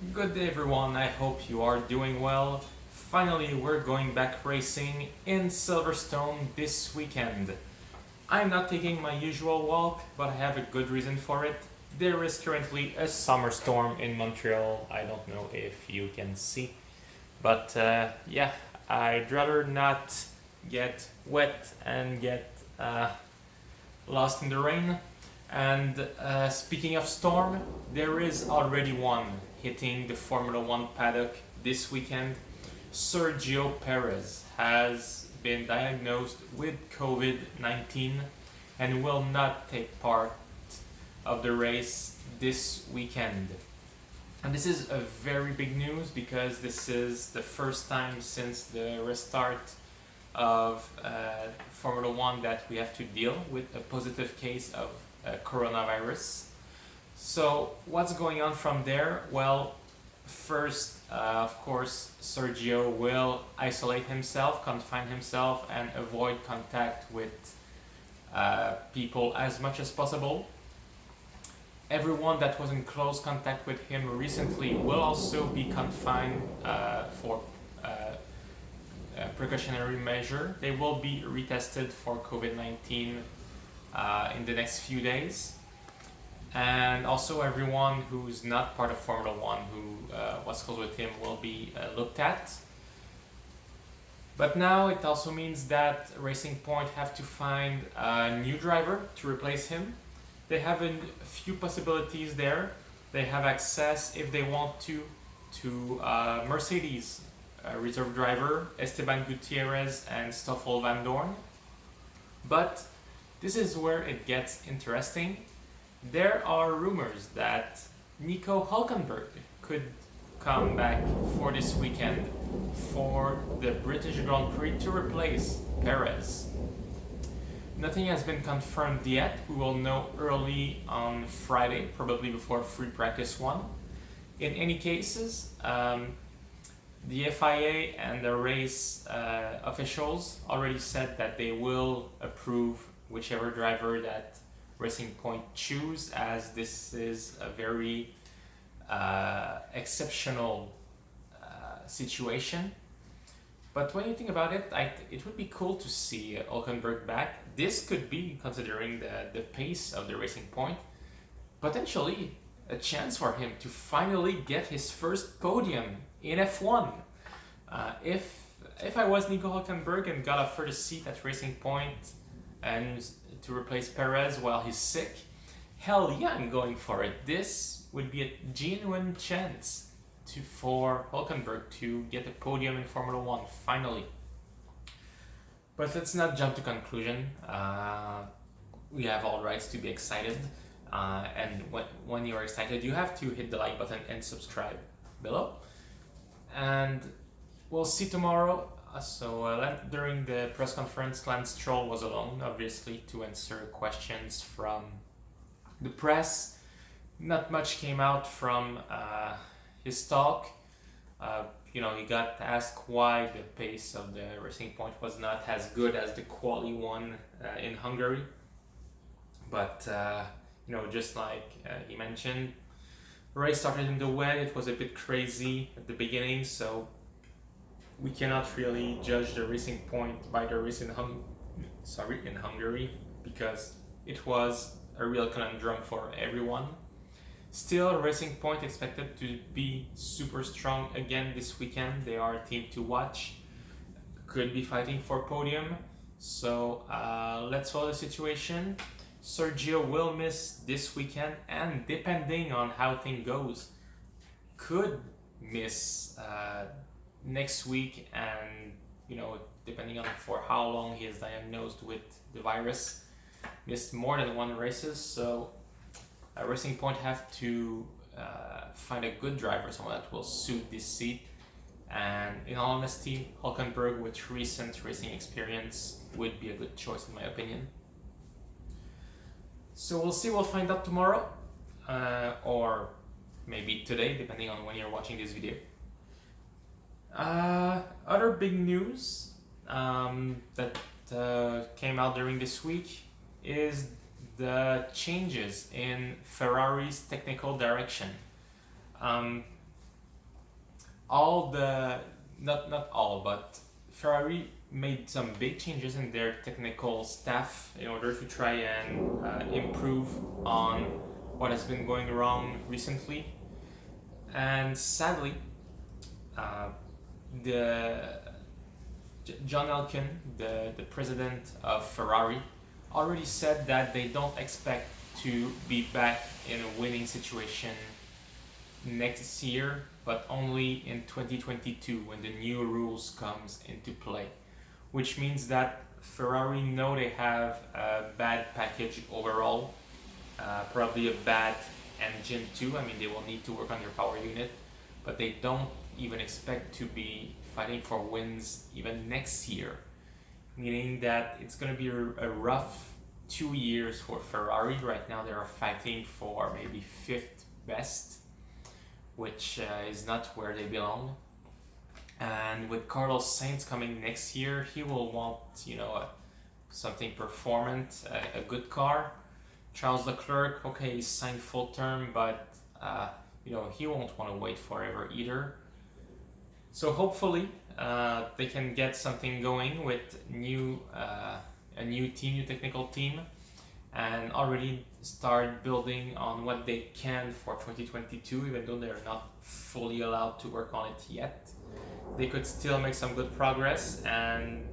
Good day everyone, I hope you are doing well. Finally, we're going back racing in Silverstone this weekend. I'm not taking my usual walk, but I have a good reason for it. There is currently a summer storm in Montreal. I don't know if you can see, but yeah, I'd rather not get wet and get lost in the rain. And speaking of storm, there is already one hitting the Formula One paddock this weekend. Sergio Perez has been diagnosed with COVID-19 and will not take part of the race this weekend. And this is a very big news because this is the first time since the restart of Formula One that we have to deal with a positive case of coronavirus. So what's going on from there? Well, first, of course, Sergio will isolate himself, confine himself, and avoid contact with people as much as possible. Everyone that was in close contact with him recently will also be confined for precautionary measure. They will be retested for COVID-19 in the next few days. And also everyone who's not part of Formula One who was close with him will be looked at. But now it also means that Racing Point have to find a new driver to replace him. They have a few possibilities there. They have access, if they want to Mercedes reserve driver Esteban Gutierrez and Stoffel Van Dorn. But this is where it gets interesting. There are rumors that Nico Hulkenberg could come back for this weekend for the British Grand Prix to replace Perez. Nothing has been confirmed yet. We will know early on Friday, probably before free practice one. In any cases, the FIA and the race officials already said that they will approve whichever driver that Racing Point choose, as this is a very exceptional situation. But when you think about it, it would be cool to see Hulkenberg back. This could be, considering the pace of the Racing Point, potentially a chance for him to finally get his first podium in F1. If I was Nico Hulkenberg and got offered a seat at Racing Point and to replace Perez while he's sick, hell yeah, I'm going for it. This would be a genuine chance for Hulkenberg to get a podium in Formula One, finally. But let's not jump to conclusion. We have all rights to be excited. And when you're excited, you have to hit the like button and subscribe below. And we'll see tomorrow. During the press conference, Lance Stroll was alone, obviously, to answer questions from the press. Not much came out from his talk. He got asked why the pace of the Racing Point was not as good as the quali one in Hungary. But, just like he mentioned, the race started in the wet. It was a bit crazy at the beginning, so we cannot really judge the Racing Point by the race in Hungary, because it was a real conundrum for everyone. Still, Racing Point expected to be super strong again this weekend. They are a team to watch. Could be fighting for podium. So let's follow the situation. Sergio will miss this weekend, and depending on how things goes, could miss next week, and depending on for how long he is diagnosed with the virus, missed more than one races. So Racing Point have to find a good driver, someone that will suit this seat. And in all honesty, Hulkenberg with recent racing experience would be a good choice in my opinion. So we'll see, we'll find out tomorrow, or maybe today, depending on when you're watching this video. Other big news that came out during this week is the changes in Ferrari's technical direction. all the not all, but Ferrari made some big changes in their technical staff in order to try and improve on what has been going wrong recently. And sadly, uh, the John Elkann, the president of Ferrari, already said that they don't expect to be back in a winning situation next year, but only in 2022 when the new rules comes into play, which means that Ferrari know they have a bad package overall, probably a bad engine too. I mean, they will need to work on their power unit, but they don't even expect to be fighting for wins even next year, meaning that it's going to be a rough 2 years for Ferrari. Right now they are fighting for maybe fifth best, which is not where they belong. And with Carlos Sainz coming next year, he will want, something performant, a good car. Charles Leclerc, okay, he signed full term, but he won't want to wait forever either. So hopefully they can get something going with a new team, new technical team, and already start building on what they can for 2022, even though they're not fully allowed to work on it yet. They could still make some good progress and,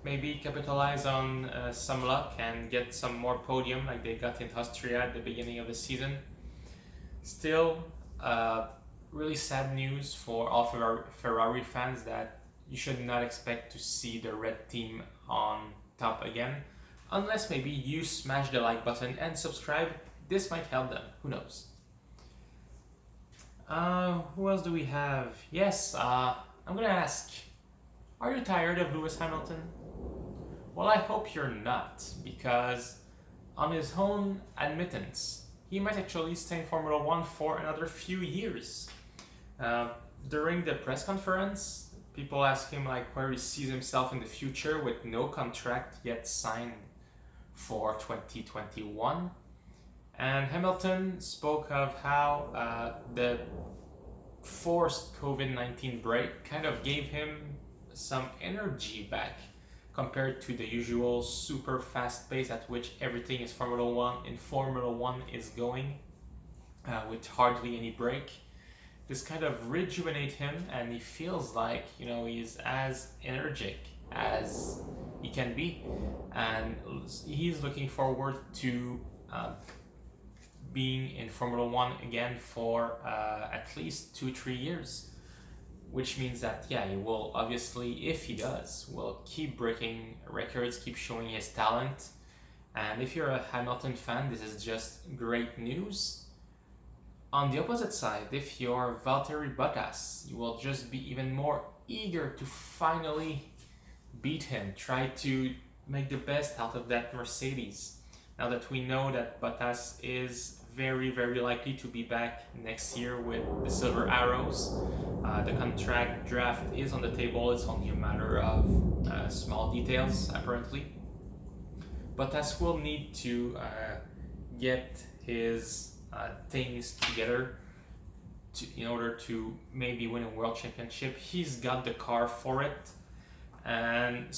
maybe capitalize on some luck and get some more podium like they got in Austria at the beginning of the season. Still, really sad news for all Ferrari fans that you should not expect to see the red team on top again, unless maybe you smash the like button and subscribe. This might help them, who knows. Who else do we have? Yes, I'm gonna ask, are you tired of Lewis Hamilton? Well, I hope you're not, because on his own admittance, he might actually stay in Formula 1 for another few years. During the press conference, people ask him where he sees himself in the future with no contract yet signed for 2021. And Hamilton spoke of how the forced COVID-19 break kind of gave him some energy back compared to the usual super fast pace at which everything is Formula 1 is going, with hardly any break. This kind of rejuvenate him, and he feels like he's as energetic as he can be, and he's looking forward to being in Formula 1 again for at least 2-3 years, which means that he will obviously, if he does, will keep breaking records, keep showing his talent. And if you're a Hamilton fan, this is just great news. On the opposite side, if you're Valtteri Bottas, you will just be even more eager to finally beat him, try to make the best out of that Mercedes. Now that we know that Bottas is very, very likely to be back next year with the Silver Arrows, the contract draft is on the table. It's only a matter of small details, apparently. Bottas will need to get his things together in order to maybe win a world championship. He's got the car for it, and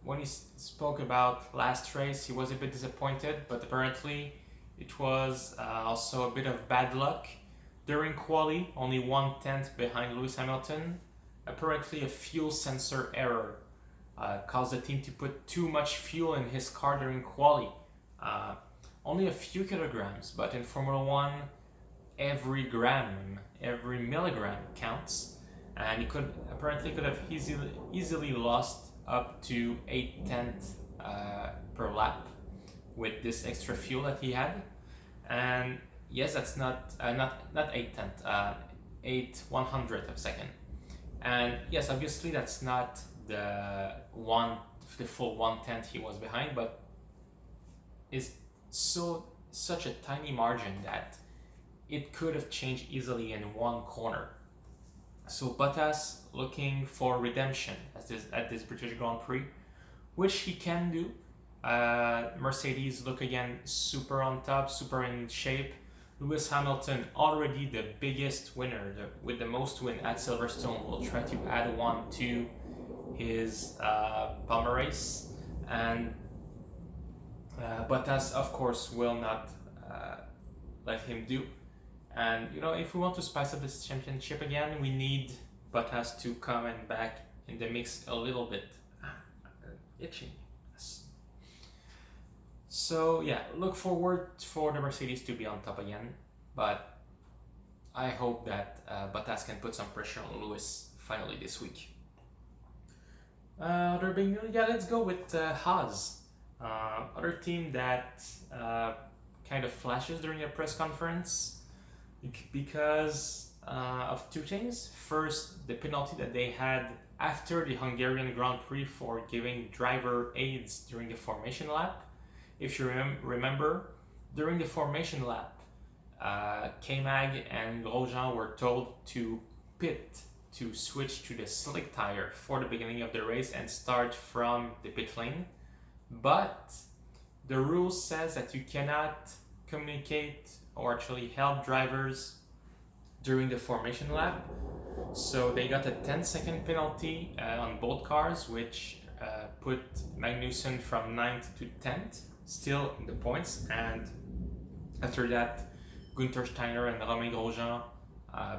when he spoke about last race, he was a bit disappointed, but apparently it was also a bit of bad luck. During quali, only 1/10 behind Lewis Hamilton. Apparently a fuel sensor error caused the team to put too much fuel in his car during quali. Only a few kilograms, but in Formula 1, every gram, every milligram counts. And he could have easily lost up to 1/8 per lap with this extra fuel that he had. And yes, that's not 1/8, 8/100 of a second. And yes, obviously that's not the full 1/10 he was behind, but it's such a tiny margin that it could have changed easily in one corner. So Bottas looking for redemption at this British Grand Prix, which he can do. Mercedes look again super on top, super in shape. Lewis Hamilton, already the biggest winner, with the most win at Silverstone, will try to add one to his palmarès, and Bottas, of course, will not let him do. And if we want to spice up this championship again, we need Bottas to come and back in the mix a little bit. Itching. So yeah, look forward for the Mercedes to be on top again, but I hope that Bottas can put some pressure on Lewis finally this week. Other big news, let's go with Haas, other team that kind of flashes during a press conference because of two things. First, the penalty that they had after the Hungarian Grand Prix for giving driver aids during the formation lap. If you remember, during the formation lap, K-Mag and Grosjean were told to pit, to switch to the slick tire for the beginning of the race and start from the pit lane. But the rule says that you cannot communicate or actually help drivers during the formation lap. So they got a 10-second penalty on both cars, which put Magnussen from 9th to 10th, still in the points. And after that, Günther Steiner and Romain Grosjean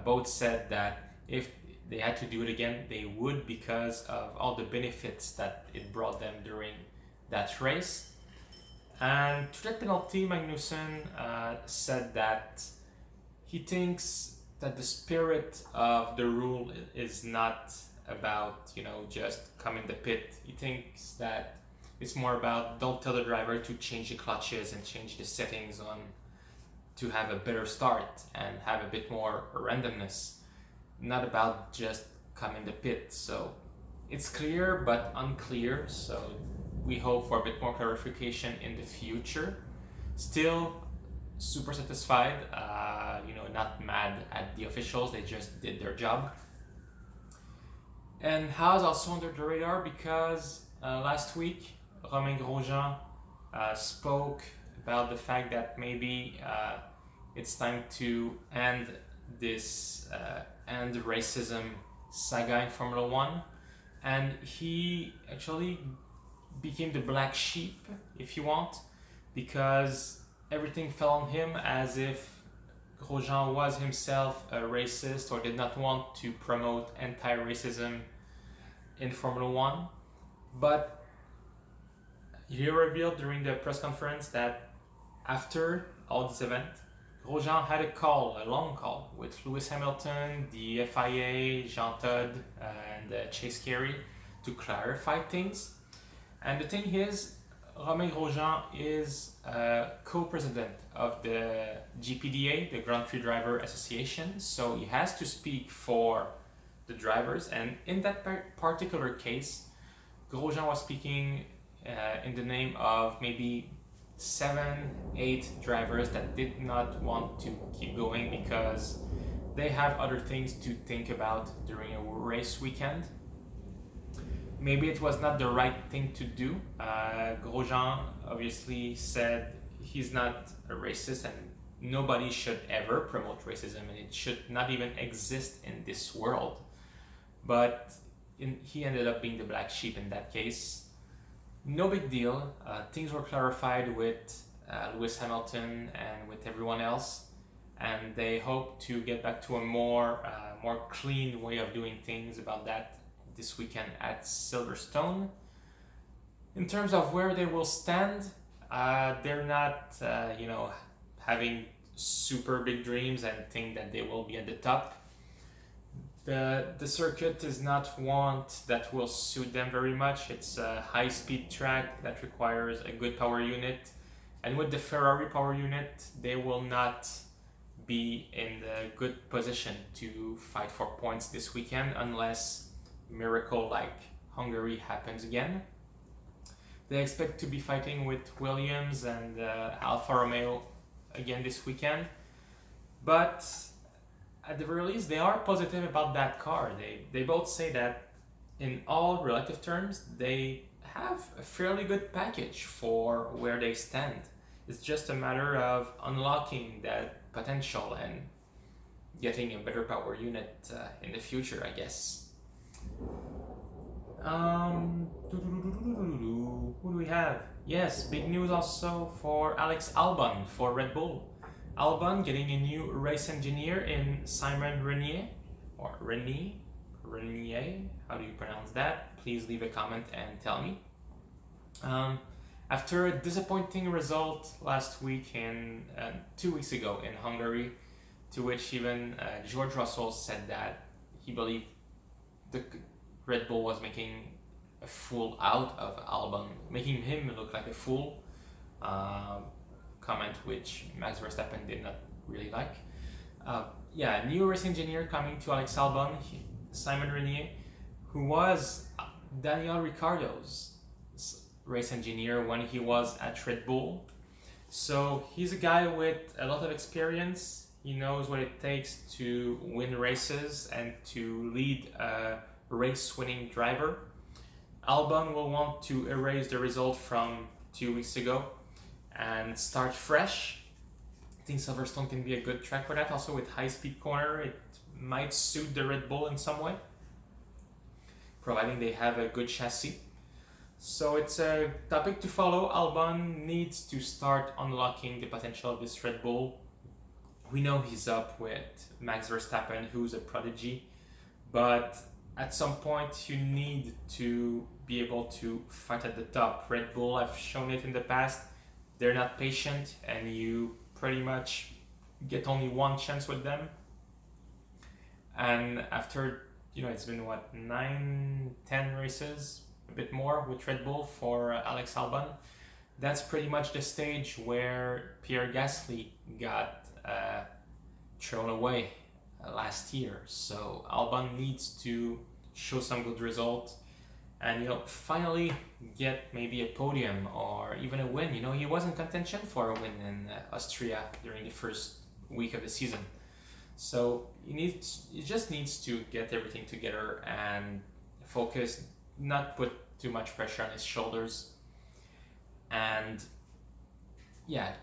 both said that if they had to do it again, they would, because of all the benefits that it brought them during that race. And to that penalty, Magnussen said that he thinks that the spirit of the rule is not about, just come in the pit. He thinks that it's more about don't tell the driver to change the clutches and change the settings on to have a better start and have a bit more randomness. Not about just come in the pit. So it's clear but unclear. So we hope for a bit more clarification in the future. Still super satisfied, not mad at the officials. They just did their job. And Haas also under the radar because last week Romain Grosjean spoke about the fact that maybe it's time to end this end racism saga in Formula One, and he actually became the black sheep, if you want, because everything fell on him as if Grosjean was himself a racist or did not want to promote anti-racism in Formula One. But he revealed during the press conference that after all this event, Grosjean had a long call with Lewis Hamilton, the FIA, Jean Todt, and Chase Carey to clarify things. And the thing is, Romain Grosjean is co-president of the GPDA, the Grand Prix Driver Association, so he has to speak for the drivers. And in that particular case, Grosjean was speaking in the name of maybe 7-8 drivers that did not want to keep going because they have other things to think about during a race weekend. Maybe it was not the right thing to do. Grosjean obviously said he's not a racist and nobody should ever promote racism and it should not even exist in this world. But he ended up being the black sheep in that case. No big deal. Things were clarified with Lewis Hamilton and with everyone else, and they hope to get back to a more clean way of doing things about that this weekend at Silverstone. In terms of where they will stand, they're not having super big dreams and think that they will be at the top. The circuit is not one that will suit them very much. It's a high-speed track that requires a good power unit, and with the Ferrari power unit, they will not be in the good position to fight for points this weekend unless miracle like Hungary happens again. They expect to be fighting with Williams and Alfa Romeo again this weekend, but at the very least, they are positive about that car. They both say that in all relative terms, they have a fairly good package for where they stand. It's just a matter of unlocking that potential and getting a better power unit in the future, I guess. Who do we have? Yes, big news also for Alex Albon for Red Bull. Albon getting a new race engineer in Simon Renier, or Renier, how do you pronounce that? Please leave a comment and tell me. After a disappointing result last week and 2 weeks ago in Hungary, to which even George Russell said that he believed the Red Bull was making a fool out of Albon, making him look like a fool. Comment which Max Verstappen did not really like. New race engineer coming to Alex Albon, Simon Renier, who was Daniel Ricciardo's race engineer when he was at Red Bull. So he's a guy with a lot of experience. He knows what it takes to win races and to lead a race-winning driver. Albon will want to erase the result from 2 weeks ago and start fresh. I think Silverstone can be a good track for that. Also with high-speed corner, it might suit the Red Bull in some way, providing they have a good chassis. So it's a topic to follow. Albon needs to start unlocking the potential of this Red Bull. We know he's up with Max Verstappen, who's a prodigy, but at some point you need to be able to fight at the top. Red Bull have shown it in the past. They're not patient and you pretty much get only one chance with them. And after, it's been 9-10 races, a bit more with Red Bull for Alex Albon. That's pretty much the stage where Pierre Gasly got thrown away last year. So Albon needs to show some good results and finally get maybe a podium or even a win. He was in contention for a win in Austria during the first week of the season. So he just needs to get everything together and focus, not put too much pressure on his shoulders, and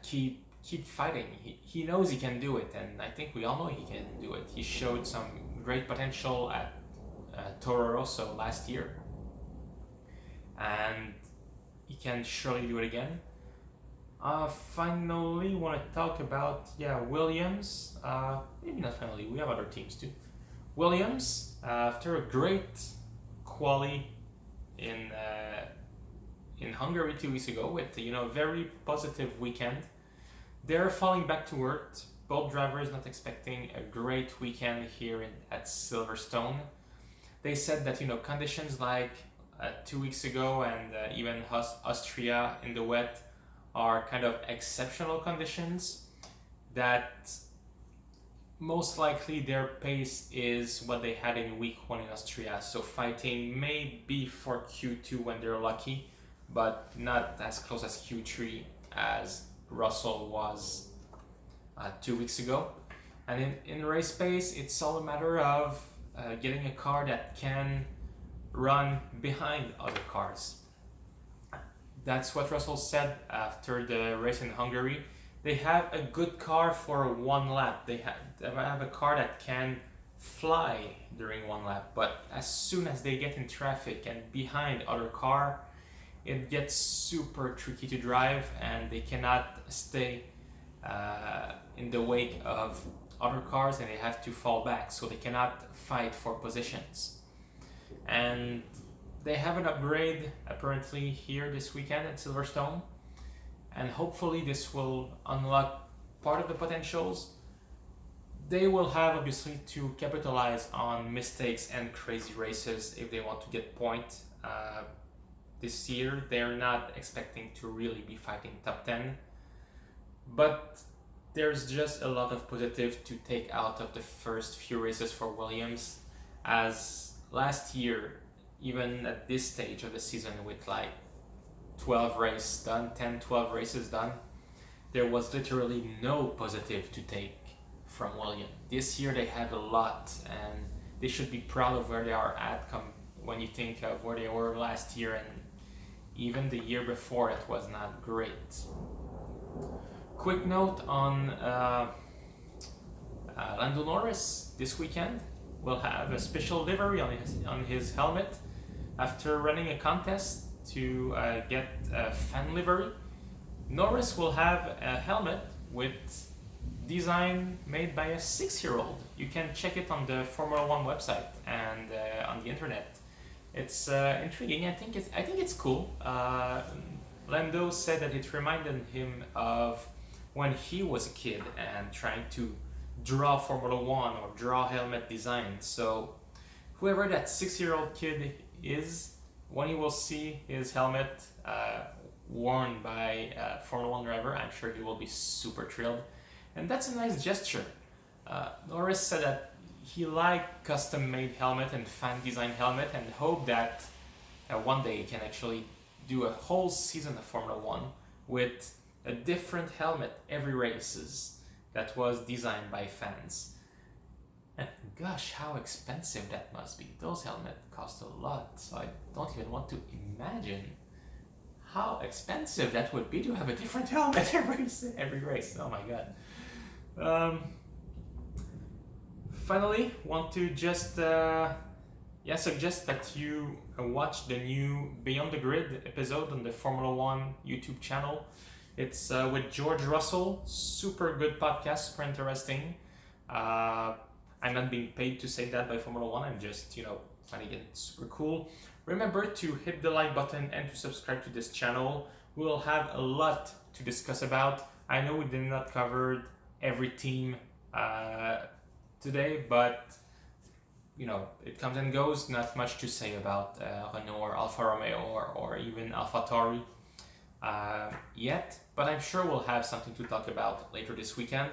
keep fighting. He knows he can do it, and I think we all know he can do it. He showed some great potential at Toro Rosso last year, and he can surely do it again. Finally, want to talk about Williams. Maybe not finally. We have other teams too. Williams, after a great quali in Hungary 2 weeks ago with a very positive weekend, they're falling back to earth. Both drivers not expecting a great weekend here at Silverstone. They said that conditions like 2 weeks ago and even Austria in the wet are kind of exceptional conditions, that most likely their pace is what they had in week 1 in Austria. So fighting maybe for Q2 when they're lucky, but not as close as Q3 as Russell was 2 weeks ago. And in race pace, it's all a matter of getting a car that can run behind other cars. That's what Russell said after the race in Hungary. They have a good car for one lap. They have a car that can fly during one lap, but as soon as they get in traffic and behind other car, it gets super tricky to drive and they cannot stay in the wake of other cars and they have to fall back, so they cannot fight for positions. And they have an upgrade apparently here this weekend at Silverstone, and hopefully this will unlock part of the potentials. They will have obviously to capitalize on mistakes and crazy races if they want to get points. This year they're not expecting to really be fighting top 10, but there's just a lot of positive to take out of the first few races for Williams, as last year, even at this stage of the season with 12 races done, 10-12 races done, there was literally no positive to take from Williams. This year they had a lot, and they should be proud of where they are at when you think of where they were last year and even the year before. It was not great. Quick note on Lando Norris this weekend will have a special livery on his helmet after running a contest to get a fan livery. Norris will have a helmet with design made by a 6-year-old. You can check it on the Formula One website and on the internet. It's intriguing. I think it's cool. Lando said that it reminded him of when he was a kid and trying to draw Formula One or draw helmet design. So whoever that 6-year-old kid is, when he will see his helmet worn by a Formula One driver, I'm sure he will be super thrilled. And that's a nice gesture. Norris said that he liked custom-made helmet and fan-designed helmet and hoped that one day he can actually do a whole season of Formula One with a different helmet every races that was designed by fans. And gosh, how expensive that must be. Those helmets cost a lot, so I don't even want to imagine how expensive that would be to have a different helmet every race. Oh my god. Finally, want to just suggest that you watch the new Beyond the Grid episode on the Formula One YouTube channel. It's with George Russell. Super good podcast, super interesting. I'm not being paid to say that by Formula One. I'm just, finding it super cool. Remember to hit the like button and to subscribe to this channel. We'll have a lot to discuss about. I know we did not cover every team today, but it comes and goes. Not much to say about Renault or Alfa Romeo or even AlphaTauri yet, but I'm sure we'll have something to talk about later this weekend.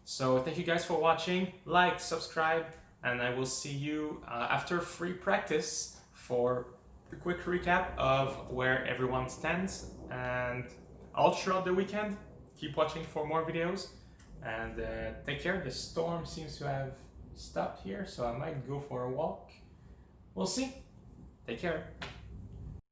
So thank you guys for watching. Like, subscribe, and I will see you after free practice for a quick recap of where everyone stands, and all throughout the weekend. Keep watching for more videos, and take care. The storm seems to have stopped here, so I might go for a walk. We'll see. Take care.